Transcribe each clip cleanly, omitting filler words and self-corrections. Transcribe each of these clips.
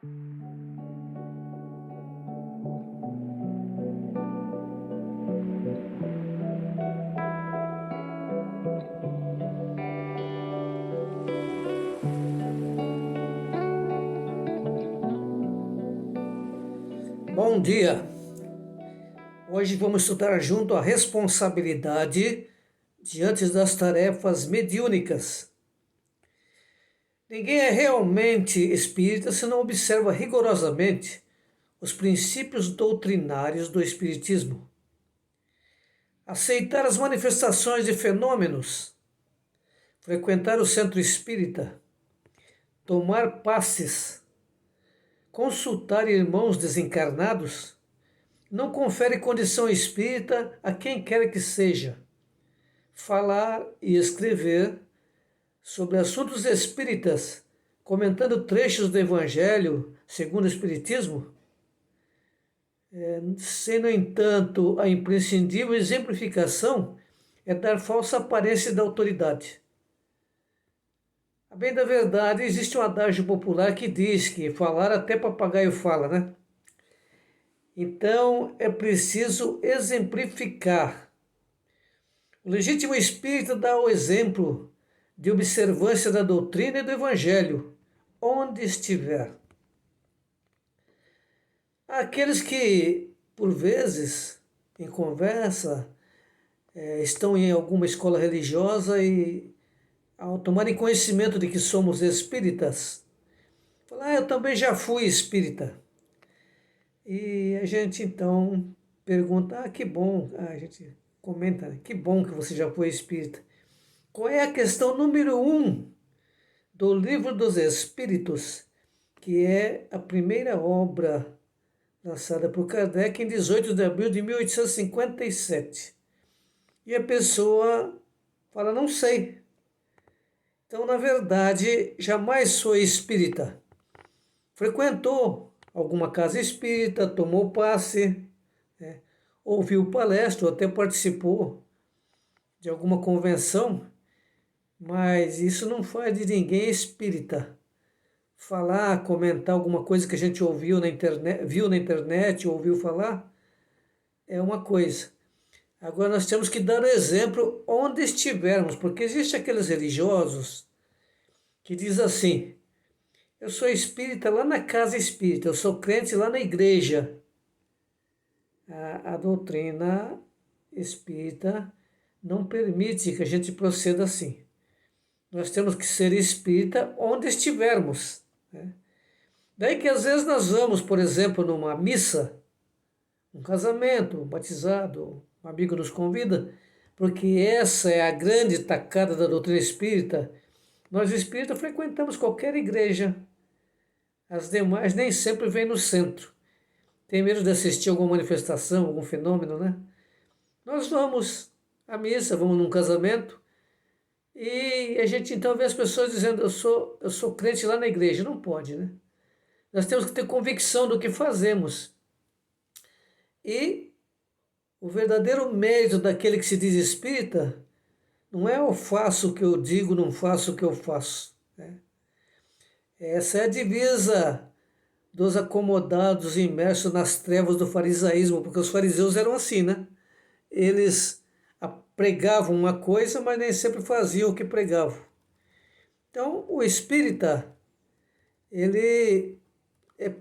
Bom dia! Hoje vamos estudar junto a responsabilidade diante das tarefas mediúnicas. Ninguém é realmente espírita se não observa rigorosamente os princípios doutrinários do espiritismo. Aceitar as manifestações de fenômenos, frequentar o centro espírita, tomar passes, consultar irmãos desencarnados, não confere condição espírita a quem quer que seja. Falar e escrever sobre assuntos espíritas, comentando trechos do Evangelho segundo o Espiritismo, sem, no entanto, a imprescindível exemplificação é dar falsa aparência da autoridade. A bem da verdade, existe um adágio popular que diz que falar até papagaio fala, né? Então, é preciso exemplificar. O legítimo espírito dá o exemplo de observância da doutrina e do Evangelho, onde estiver. Há aqueles que, por vezes, em conversa, estão em alguma escola religiosa e, ao tomarem conhecimento de que somos espíritas, falam, eu também já fui espírita. E a gente então pergunta, que bom, a gente comenta, né? Que bom que você já foi espírita. Qual é a questão número 1 do Livro dos Espíritos, que é a primeira obra lançada por Kardec em 18 de abril de 1857. E a pessoa fala, não sei. Então, na verdade, jamais foi espírita. Frequentou alguma casa espírita, tomou passe, né? Ouviu palestra, ou até participou de alguma convenção, mas isso não faz de ninguém espírita. Falar, comentar alguma coisa que a gente ouviu na internet, viu na internet, ouviu falar, é uma coisa. Agora nós temos que dar o exemplo onde estivermos, porque existem aqueles religiosos que diz assim, eu sou espírita lá na casa espírita, eu sou crente lá na igreja. A doutrina espírita não permite que a gente proceda assim. Nós temos que ser espírita onde estivermos, né? Daí que às vezes nós vamos, por exemplo, numa missa, um casamento, um batizado, um amigo nos convida, porque essa é a grande tacada da doutrina espírita. Nós espíritas frequentamos qualquer igreja, as demais nem sempre vêm no centro. Tem medo de assistir alguma manifestação, algum fenômeno, né? Nós vamos à missa, vamos num casamento, e a gente então vê as pessoas dizendo, eu sou crente lá na igreja. Não pode, né? Nós temos que ter convicção do que fazemos. E o verdadeiro mérito daquele que se diz espírita não é eu faço o que eu digo, não faço o que eu faço, né? Essa é a divisa dos acomodados imersos nas trevas do farisaísmo, porque os fariseus eram assim, né? Eles pregavam uma coisa, mas nem sempre faziam o que pregavam. Então, o espírita, ele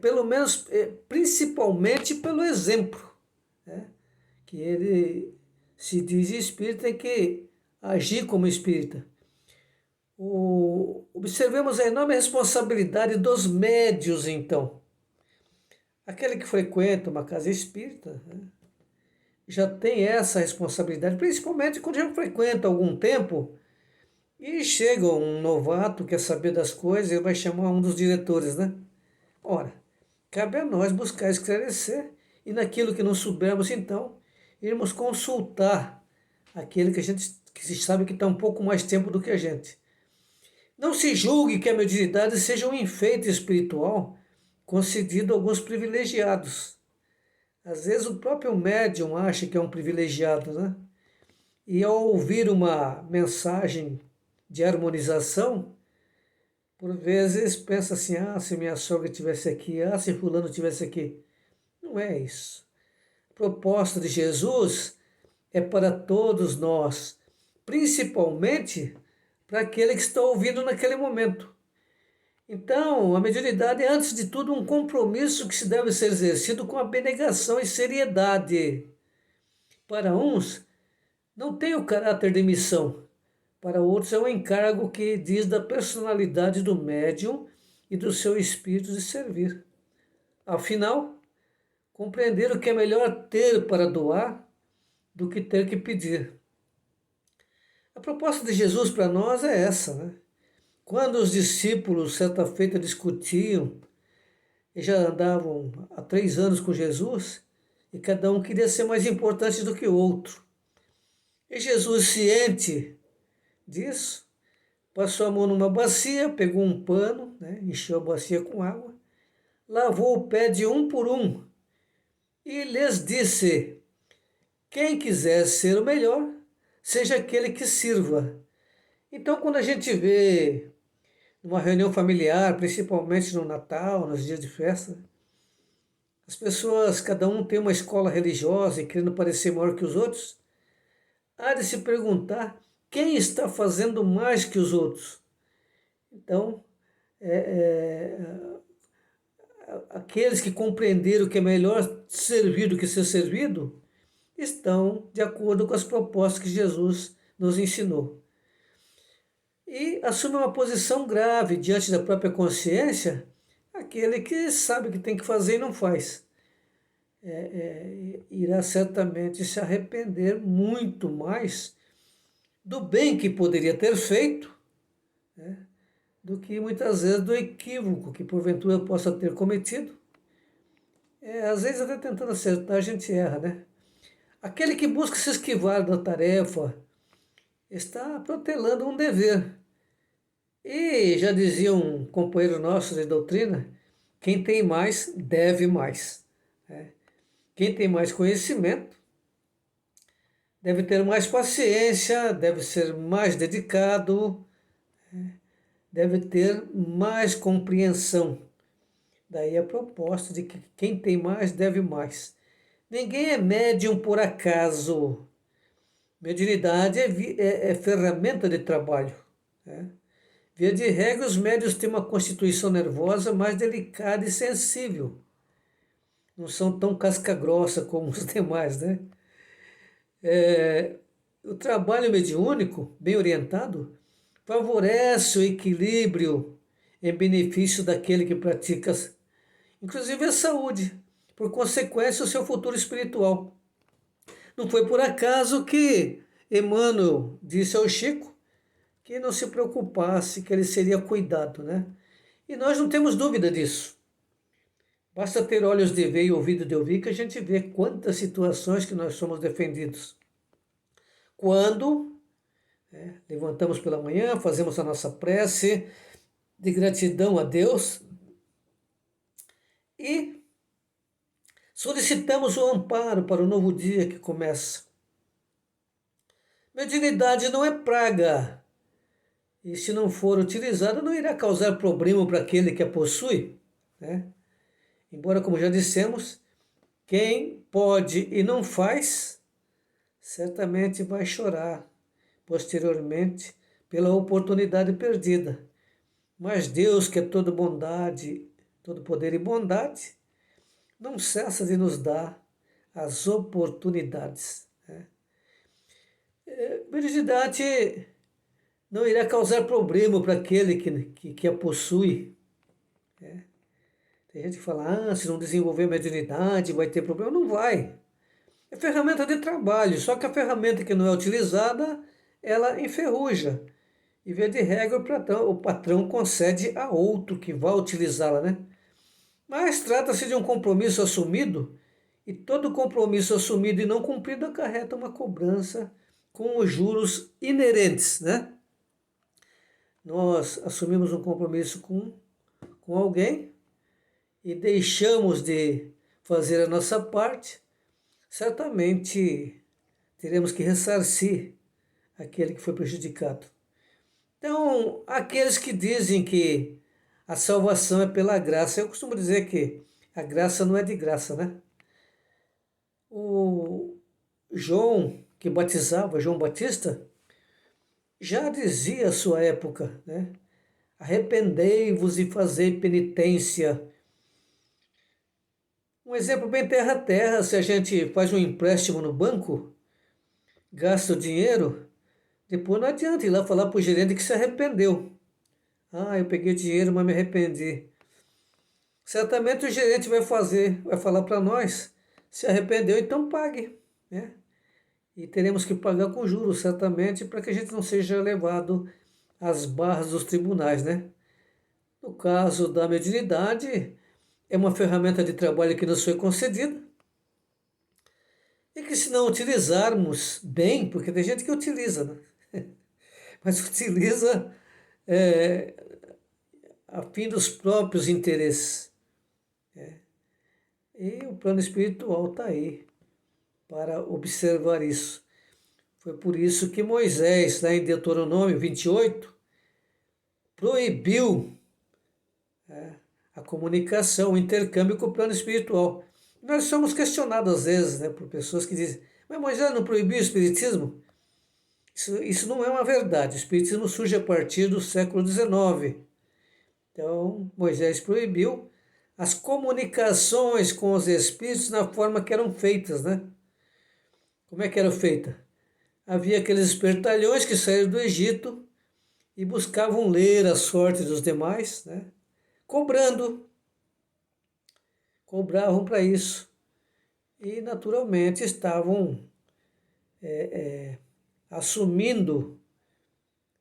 pelo menos, principalmente pelo exemplo, né? Que ele se diz espírita, tem que agir como espírita. Observemos a enorme responsabilidade dos médios, então. Aquele que frequenta uma casa espírita, né, já tem essa responsabilidade, principalmente quando já frequenta algum tempo e chega um novato, quer saber das coisas, ele vai chamar um dos diretores, né? Ora, cabe a nós buscar esclarecer e naquilo que não soubermos, então, irmos consultar aquele que a gente que se sabe que está um pouco mais tempo do que a gente. Não se julgue que a mediunidade seja um enfeite espiritual concedido a alguns privilegiados. Às vezes o próprio médium acha que é um privilegiado, né? E ao ouvir uma mensagem de harmonização, por vezes pensa assim, se minha sogra estivesse aqui, se fulano estivesse aqui. Não é isso. A proposta de Jesus é para todos nós, principalmente para aquele que está ouvindo naquele momento. Então, a mediunidade é, antes de tudo, um compromisso que se deve ser exercido com abnegação e seriedade. Para uns, não tem o caráter de missão. Para outros, é um encargo que diz da personalidade do médium e do seu espírito de servir. Afinal, compreender o que é melhor ter para doar do que ter que pedir. A proposta de Jesus para nós é essa, né? Quando os discípulos, certa feita, discutiam e já andavam há 3 anos com Jesus, e cada um queria ser mais importante do que o outro. E Jesus, ciente disso, passou a mão numa bacia, pegou um pano, né, encheu a bacia com água, lavou o pé de um por um e lhes disse: quem quiser ser o melhor, seja aquele que sirva. Então, quando a gente vê numa reunião familiar, principalmente no Natal, nos dias de festa, as pessoas, cada um tem uma escola religiosa e querendo parecer maior que os outros, há de se perguntar quem está fazendo mais que os outros. Então, aqueles que compreenderam que é melhor servir do que ser servido, estão de acordo com as propostas que Jesus nos ensinou. E assume uma posição grave diante da própria consciência, aquele que sabe o que tem que fazer e não faz. Irá certamente se arrepender muito mais do bem que poderia ter feito, né, do que muitas vezes do equívoco que porventura possa ter cometido. Às vezes até tentando acertar a gente erra, né? Aquele que busca se esquivar da tarefa está protelando um dever. E já dizia um companheiro nosso de doutrina, quem tem mais, deve mais. Né? Quem tem mais conhecimento, deve ter mais paciência, deve ser mais dedicado, deve ter mais compreensão. Daí a proposta de que quem tem mais, deve mais. Ninguém é médium por acaso. Mediunidade é ferramenta de trabalho. Né? Via de regra, os médiuns têm uma constituição nervosa mais delicada e sensível. Não são tão casca-grossa como os demais, né? O trabalho mediúnico, bem orientado, favorece o equilíbrio em benefício daquele que pratica, inclusive a saúde, por consequência, o seu futuro espiritual. Não foi por acaso que Emmanuel disse ao Chico que não se preocupasse, que ele seria cuidado, né? E nós não temos dúvida disso. Basta ter olhos de ver e ouvido de ouvir que a gente vê quantas situações que nós somos defendidos. Quando levantamos pela manhã, fazemos a nossa prece de gratidão a Deus e solicitamos o amparo para o novo dia que começa. Mediunidade não é praga, e se não for utilizada, não irá causar problema para aquele que a possui, né? Embora, como já dissemos, quem pode e não faz, certamente vai chorar posteriormente pela oportunidade perdida. Mas Deus, que é toda bondade, todo poder e bondade, não cessa de nos dar as oportunidades. Né? Mediunidade não irá causar problema para aquele que a possui. Né? Tem gente que fala, se não desenvolver a mediunidade vai ter problema. Não vai. É ferramenta de trabalho, só que a ferramenta que não é utilizada, ela enferruja. E, via de regra, o patrão concede a outro que vai utilizá-la, né? Mas trata-se de um compromisso assumido, e todo compromisso assumido e não cumprido acarreta uma cobrança com os juros inerentes, né? Nós assumimos um compromisso com alguém e deixamos de fazer a nossa parte, certamente teremos que ressarcir aquele que foi prejudicado. Então, aqueles que dizem que a salvação é pela graça, eu costumo dizer que a graça não é de graça, né? O João, que batizava, João Batista, já dizia à sua época, né? Arrependei-vos e fazei penitência. Um exemplo bem terra a terra, se a gente faz um empréstimo no banco, gasta o dinheiro, depois não adianta ir lá falar para o gerente que se arrependeu. Ah, eu peguei dinheiro, mas me arrependi. Certamente o gerente vai falar para nós, se arrependeu, então pague, né? E teremos que pagar com juros, certamente, para que a gente não seja levado às barras dos tribunais, né? No caso da mediunidade, é uma ferramenta de trabalho que nos foi concedida e que, se não utilizarmos bem, porque tem gente que utiliza, né? Mas utiliza é, a fim dos próprios interesses. E o plano espiritual está aí para observar isso. Foi por isso que Moisés, lá em Deuteronômio 28, proibiu a comunicação, o intercâmbio com o plano espiritual. Nós somos questionados às vezes, né, por pessoas que dizem, mas Moisés não proibiu o espiritismo? Isso não é uma verdade. O espiritismo surge a partir do século XIX. Então, Moisés proibiu as comunicações com os espíritos na forma que eram feitas, né? Como é que era feita? Havia aqueles espertalhões que saíram do Egito e buscavam ler a sorte dos demais, né? Cobrando, cobravam para isso. E, naturalmente, estavam assumindo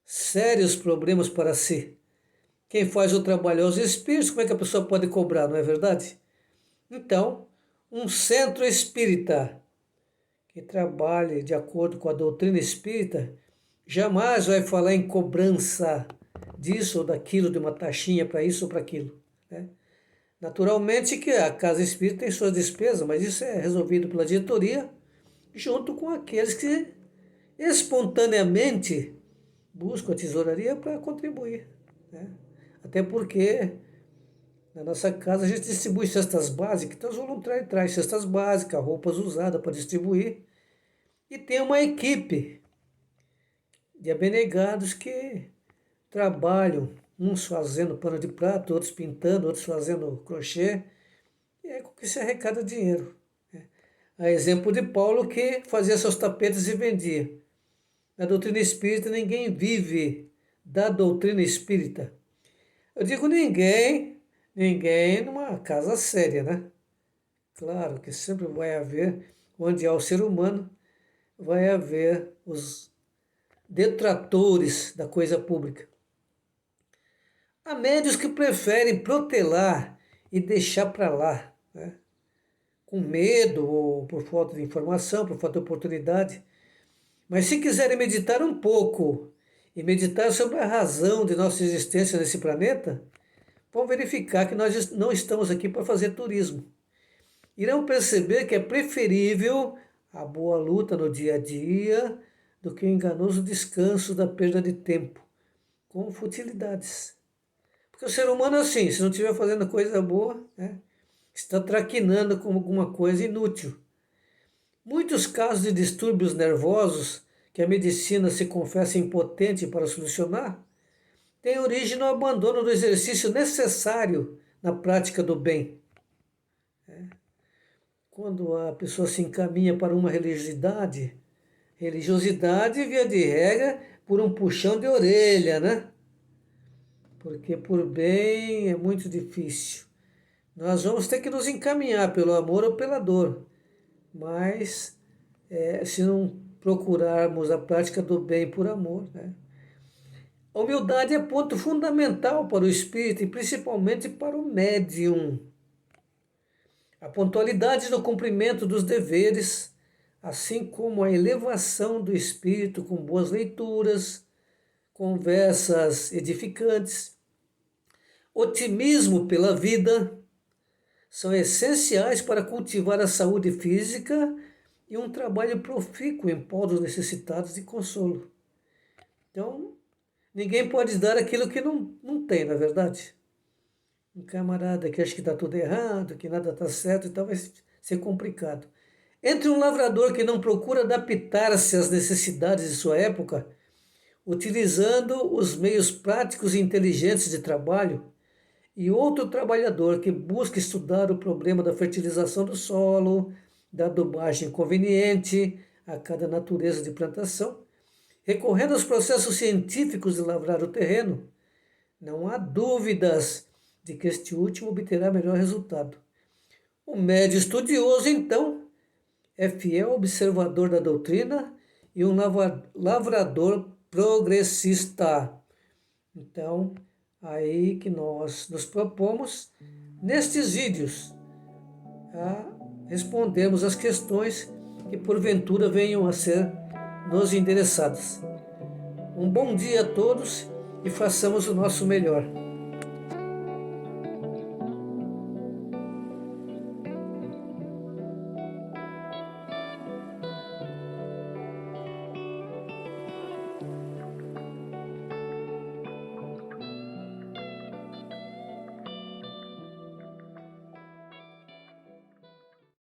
sérios problemas para si. Quem faz o trabalho é os espíritos, como é que a pessoa pode cobrar, não é verdade? Então, um centro espírita que trabalhe de acordo com a doutrina espírita jamais vai falar em cobrança disso ou daquilo, de uma taxinha para isso ou para aquilo, né? Naturalmente que a casa espírita tem suas despesas, mas isso é resolvido pela diretoria, junto com aqueles que espontaneamente buscam a tesouraria para contribuir, né? Até porque na nossa casa a gente distribui cestas básicas, então os voluntários trazem cestas básicas, roupas usadas para distribuir, e tem uma equipe de abnegados que trabalham, uns fazendo pano de prato, outros pintando, outros fazendo crochê, e é com que se arrecada dinheiro. A exemplo de Paulo, que fazia seus tapetes e vendia. Na doutrina espírita, ninguém vive da doutrina espírita. Eu digo ninguém numa casa séria, né? Claro que sempre vai haver, onde há o ser humano, vai haver os detratores da coisa pública. Há médios que preferem protelar e deixar para lá, né? Com medo ou por falta de informação, por falta de oportunidade. Mas se quiserem meditar um pouco e meditar sobre a razão de nossa existência nesse planeta, vão verificar que nós não estamos aqui para fazer turismo. Irão perceber que é preferível a boa luta no dia a dia do que o enganoso descanso da perda de tempo com futilidades. Porque o ser humano é assim, se não estiver fazendo coisa boa, né, está traquinando com alguma coisa inútil. Muitos casos de distúrbios nervosos que a medicina se confessa impotente para solucionar têm origem no abandono do exercício necessário na prática do bem. Quando a pessoa se encaminha para uma religiosidade via de regra por um puxão de orelha, né? Porque por bem é muito difícil. Nós vamos ter que nos encaminhar pelo amor ou pela dor, mas se não procurarmos a prática do bem por amor, né? A humildade é ponto fundamental para o espírito e principalmente para o médium. A pontualidade no cumprimento dos deveres, assim como a elevação do espírito com boas leituras, conversas edificantes, otimismo pela vida, são essenciais para cultivar a saúde física e um trabalho profícuo em prol dos necessitados de consolo. Então, ninguém pode dar aquilo que não tem, na é verdade. Um camarada que acha que está tudo errado, que nada está certo, então vai ser complicado. Entre um lavrador que não procura adaptar-se às necessidades de sua época, utilizando os meios práticos e inteligentes de trabalho, e outro trabalhador que busca estudar o problema da fertilização do solo, da adubagem conveniente a cada natureza de plantação, recorrendo aos processos científicos de lavrar o terreno, não há dúvidas de que este último obterá melhor resultado. O médio estudioso, então, é fiel observador da doutrina e um lavrador progressista. Então, aí que nós nos propomos, nestes vídeos, a respondermos as questões que porventura venham a ser nos endereçadas. Um bom dia a todos e façamos o nosso melhor.